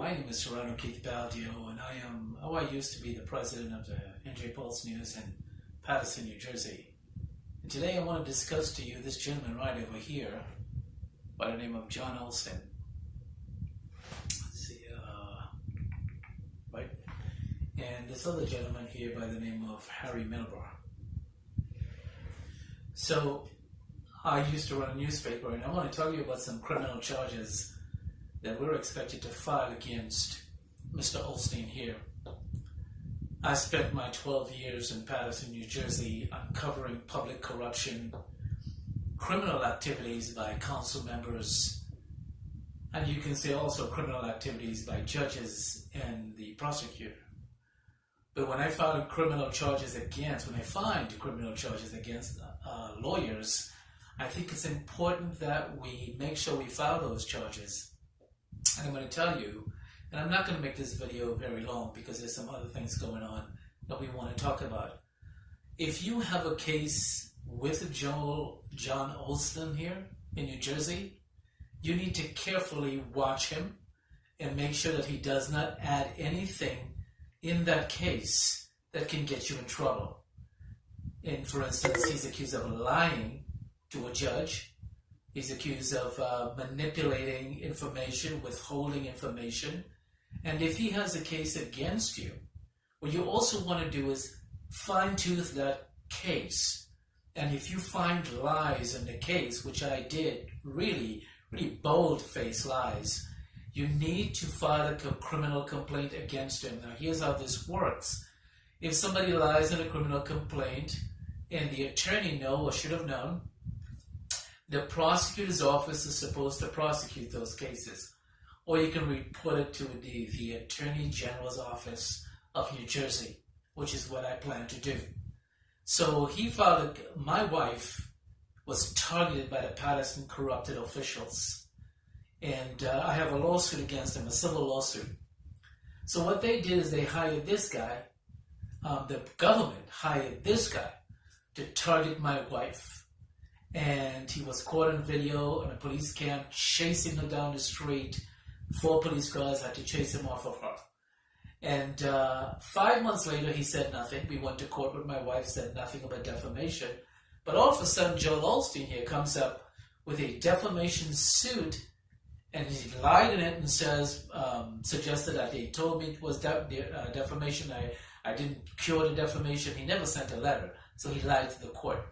My name is Serrano Keith Baldio, and I used to be the president of the NJ Pulse News in Paterson, New Jersey. And today I want to discuss to you this gentleman right over here by the name of John Olsen. Let's see, right? And this other gentleman here by the name of Harry Milbar. So, I used to run a newspaper, and I want to tell you about some criminal charges that we're expected to file against Mr. Olsen here. I spent my 12 years in Paterson, New Jersey, uncovering public corruption, criminal activities by council members, and you can say also criminal activities by judges and the prosecutor. But when I find criminal charges against lawyers, I think it's important that we make sure we file those charges. And I'm going to tell you, and I'm not going to make this video very long because there's some other things going on that we want to talk about. If you have a case with John Olsen here in New Jersey, you need to carefully watch him and make sure that he does not add anything in that case that can get you in trouble. And for instance, he's accused of lying to a judge. He's accused of manipulating information, withholding information. And if he has a case against you, what you also want to do is fine-tooth that case. And if you find lies in the case, which I did, really bold-faced lies, you need to file a criminal complaint against him. Now, here's how this works. If somebody lies in a criminal complaint, and the attorney knows or should have known, the prosecutor's office is supposed to prosecute those cases. Or you can report it to the Attorney General's office of New Jersey, which is what I plan to do. So he filed, my wife was targeted by the Paterson corrupted officials. And I have a lawsuit against them, a civil lawsuit. So what they did is they hired this guy, the government hired this guy to target my wife. And he was caught on video in a police cam chasing her down the street. 4 police cars had to chase him off of her. And 5 months later, he said nothing. We went to court with my wife, said nothing about defamation. But all of a sudden, Joel Olsen here comes up with a defamation suit, and he lied in it and suggested that he told me it was defamation. I didn't cure the defamation. He never sent a letter, so he lied to the court.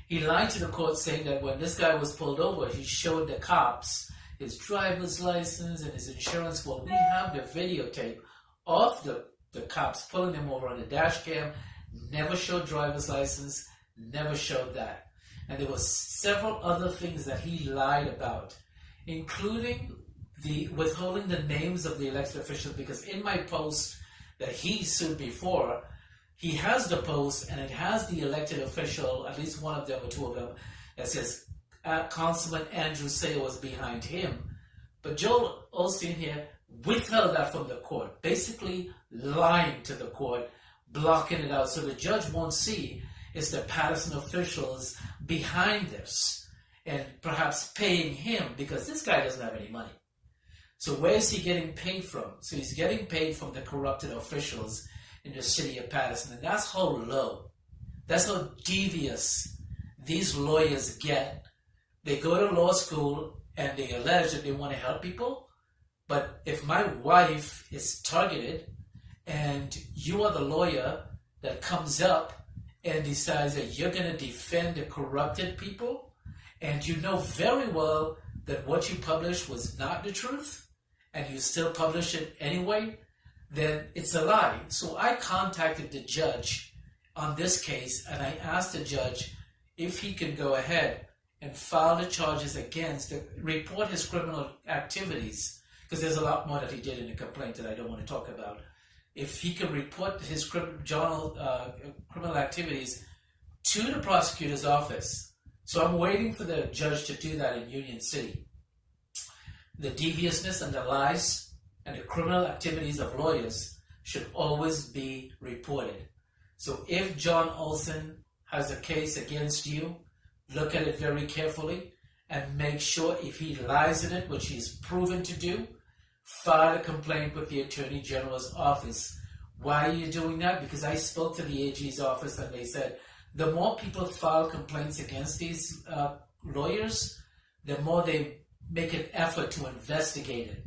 He lied to the court saying that when this guy was pulled over, he showed the cops his driver's license and his insurance. Well, we have the videotape of the cops pulling him over on the dash cam. Never showed driver's license, never showed that. And there were several other things that he lied about, including the withholding the names of the elected officials, because in my post that he sued before, he has the post, and it has the elected official, at least one of them or 2 of them, that says Councilman Andrew Sayer was behind him. But Joel Olsen here withheld that from the court, basically lying to the court, blocking it out, so the judge won't see it's the Paterson officials behind this, and perhaps paying him, because this guy doesn't have any money. So where is he getting paid from? So he's getting paid from the corrupted officials in the city of Paterson, and that's how low, that's how devious these lawyers get. They go to law school and they allege that they want to help people, but if my wife is targeted and you are the lawyer that comes up and decides that you're going to defend the corrupted people, and you know very well that what you published was not the truth, and you still publish it anyway, then it's a lie. So I contacted the judge on this case, and I asked the judge if he could go ahead and file the charges against, report his criminal activities, because there's a lot more that he did in the complaint that I don't want to talk about. If he could report his criminal activities to the prosecutor's office. So I'm waiting for the judge to do that in Union City. The deviousness and the lies and the criminal activities of lawyers should always be reported. So if John Olsen has a case against you, look at it very carefully and make sure if he lies in it, which he's proven to do, file a complaint with the Attorney General's office. Why are you doing that? Because I spoke to the AG's office and they said the more people file complaints against these lawyers, the more they make an effort to investigate it.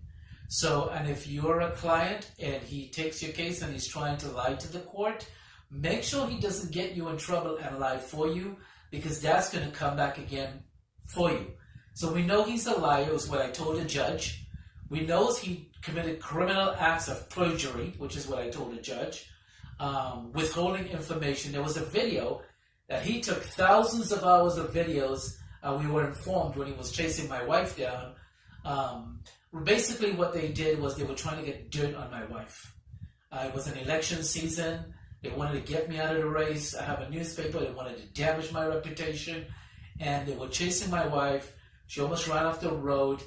So, and if you're a client and he takes your case and he's trying to lie to the court, make sure he doesn't get you in trouble and lie for you, because that's going to come back again for you. So we know he's a liar, is what I told the judge. We know he committed criminal acts of perjury, which is what I told the judge. Withholding information. There was a video that he took thousands of hours of videos. We were informed when he was chasing my wife down. Basically what they did was they were trying to get dirt on my wife. It was an election season. They wanted to get me out of the race. I have a newspaper. They wanted to damage my reputation. And they were chasing my wife. She almost ran off the road.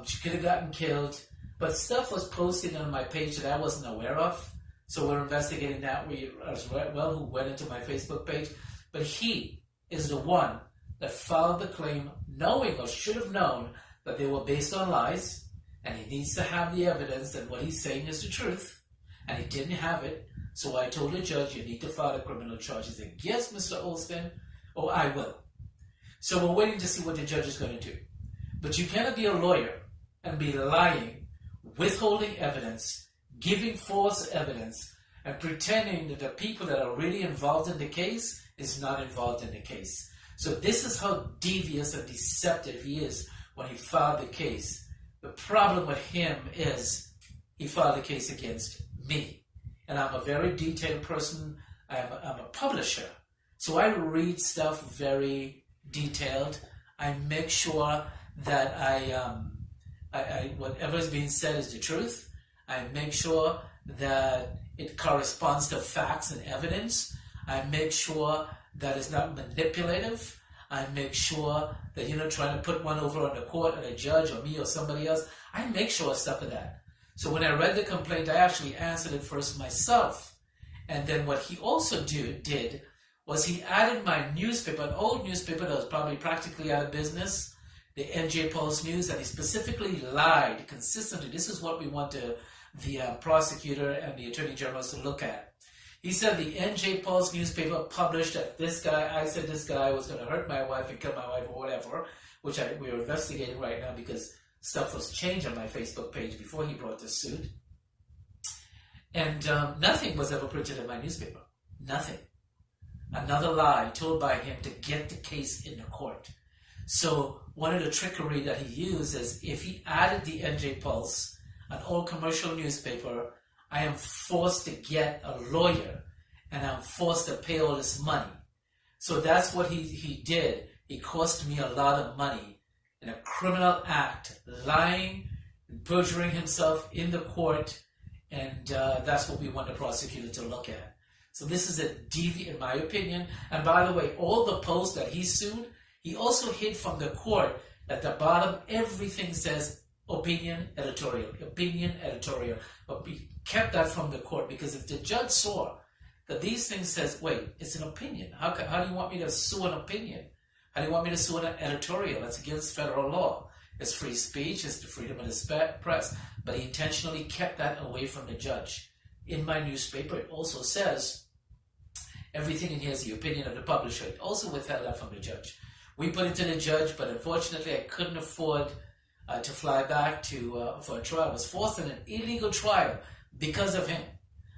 She could have gotten killed. But stuff was posted on my page that I wasn't aware of. So we're investigating that as well, who went into my Facebook page. But he is the one that filed the claim knowing or should have known that they were based on lies. And he needs to have the evidence that what he's saying is the truth. And he didn't have it. So I told the judge, you need to file a criminal charges against Mr. Olsen, or I will. So we're waiting to see what the judge is going to do. But you cannot be a lawyer and be lying, withholding evidence, giving false evidence, and pretending that the people that are really involved in the case is not involved in the case. So this is how devious and deceptive he is when he filed the case. The problem with him is he filed a case against me. And I'm a very detailed person. I'm a publisher. So I read stuff very detailed. I make sure that I whatever is being said is the truth. I make sure that it corresponds to facts and evidence. I make sure that it's not manipulative. I make sure that you're not trying to put one over on the court or the judge or me or somebody else. I make sure stuff of that. So when I read the complaint, I actually answered it first myself. And then what he also did was he added my newspaper, an old newspaper that was probably practically out of business, the NJ Pulse News, and he specifically lied consistently. This is what we want the prosecutor and the attorney generals to look at. He said the NJ Pulse newspaper published that I said this guy was going to hurt my wife and kill my wife or whatever, which we're investigating right now because stuff was changed on my Facebook page before he brought this suit. And nothing was ever printed in my newspaper. Nothing. Another lie told by him to get the case in the court. So one of the trickery that he used is if he added the NJ Pulse, an old commercial newspaper, I am forced to get a lawyer and I'm forced to pay all this money. So that's what he did. He cost me a lot of money in a criminal act, lying and perjuring himself in the court, and that's what we want the prosecutor to look at. So this is a in my opinion. And by the way, all the posts that he sued, he also hid from the court. At the bottom, everything says opinion, editorial, but we kept that from the court because if the judge saw that these things says, wait, it's an opinion. How do you want me to sue an opinion? How do you want me to sue an editorial? That's against federal law. It's free speech, it's the freedom of the press. But he intentionally kept that away from the judge. In my newspaper, it also says everything in here is the opinion of the publisher. It also withheld that from the judge. We put it to the judge, but unfortunately, I couldn't afford to fly back for a trial. I was forced in an illegal trial because of him,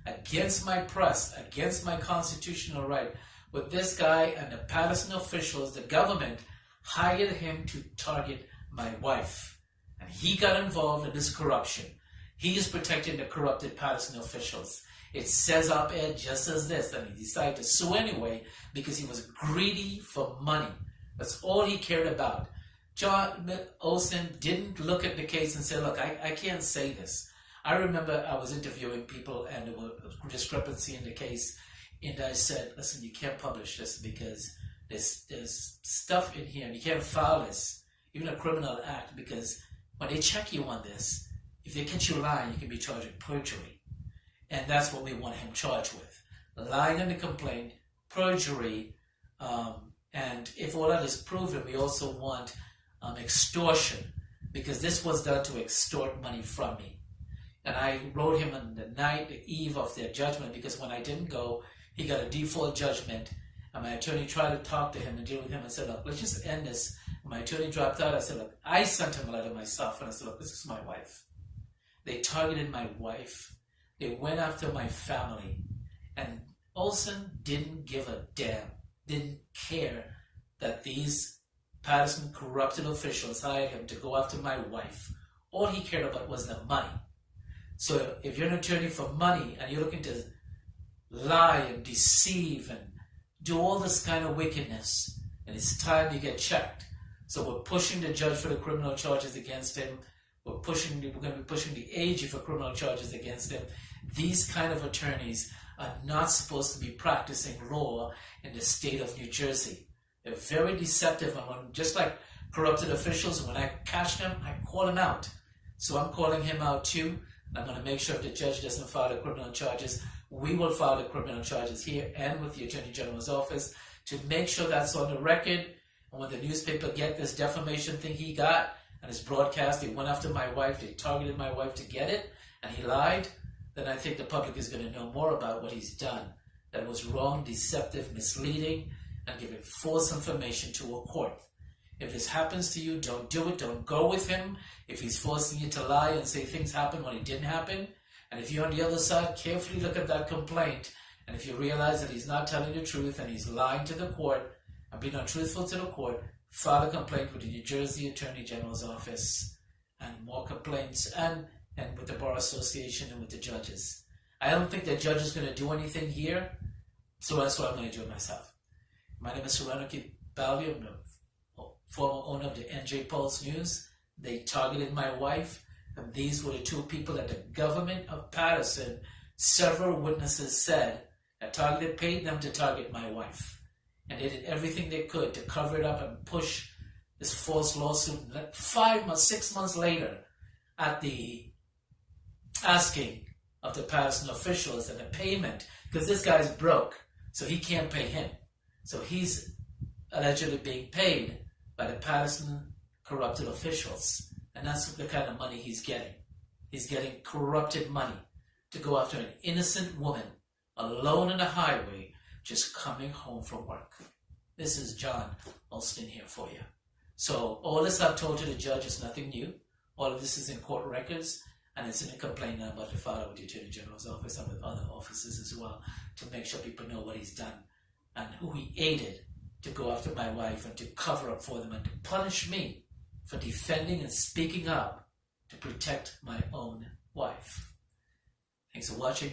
against my press, against my constitutional right. With this guy and the Patterson officials, the government hired him to target my wife. And he got involved in this corruption. He is protecting the corrupted Patterson officials. It says op-ed just as this, and he decided to sue anyway because he was greedy for money. That's all he cared about. John F Olsen didn't look at the case and say, look, I can't say this. I remember I was interviewing people and there was a discrepancy in the case. And I said, listen, you can't publish this because there's stuff in here and you can't file this, even a criminal act, because when they check you on this, if they catch you lying, you can be charged with perjury. And that's what we want him charged with. Lying on the complaint, perjury, and if all that is proven, we also want extortion. because this was done to extort money from me. And I wrote him on the eve of their judgment, because when I didn't go, he got a default judgment. And my attorney tried to talk to him and deal with him and said, look, let's just end this. And my attorney dropped out. I said, look, I sent him a letter myself. And I said, look, this is my wife. They targeted my wife. They went after my family. And Olsen didn't give a damn, didn't care that these Patterson corrupted officials hired him to go after my wife. All he cared about was the money. So if you're an attorney for money and you're looking to lie and deceive and do all this kind of wickedness, and it's time you get checked. So we're pushing the judge for the criminal charges against him. We're going to be pushing the AG for criminal charges against him. These kind of attorneys are not supposed to be practicing law in the state of New Jersey. They're very deceptive, and just like corrupted officials, when I catch them, I call them out. So I'm calling him out too, and I'm going to make sure if the judge doesn't file the criminal charges, we will file the criminal charges here and with the Attorney General's office to make sure that's on the record. And when the newspaper get this defamation thing he got, and his broadcast, they went after my wife, they targeted my wife to get it, and he lied, then I think the public is going to know more about what he's done. That it was wrong, deceptive, misleading, and giving false information to a court. If this happens to you, don't do it. Don't go with him. If he's forcing you to lie and say things happened when it didn't happen, and if you're on the other side, carefully look at that complaint, and if you realize that he's not telling the truth and he's lying to the court and being untruthful to the court, file a complaint with the New Jersey Attorney General's office, and more complaints, and with the Bar Association and with the judges. I don't think the judge is going to do anything here, so that's what I'm going to do it myself. My name is Serenity Ballier. I'm the former owner of the NJ Pulse News. They targeted my wife, and these were the two people that the government of Patterson, several witnesses said, that paid them to target my wife. And they did everything they could to cover it up and push this false lawsuit. 6 months later, at the asking of the Patterson officials and the payment, because this guy's broke, so he can't pay him. So he's allegedly being paid by the Patterson corrupted officials. And that's the kind of money he's getting. He's getting corrupted money to go after an innocent woman alone on the highway just coming home from work. This is John Olsen here for you. So all this I've told you, the judge, is nothing new. All of this is in court records, and it's in a complaint I'm about to file with the Attorney General's office and with other offices as well, to make sure people know what he's done and who he aided to go after my wife and to cover up for them and to punish me for defending and speaking up to protect my own wife. Thanks for watching.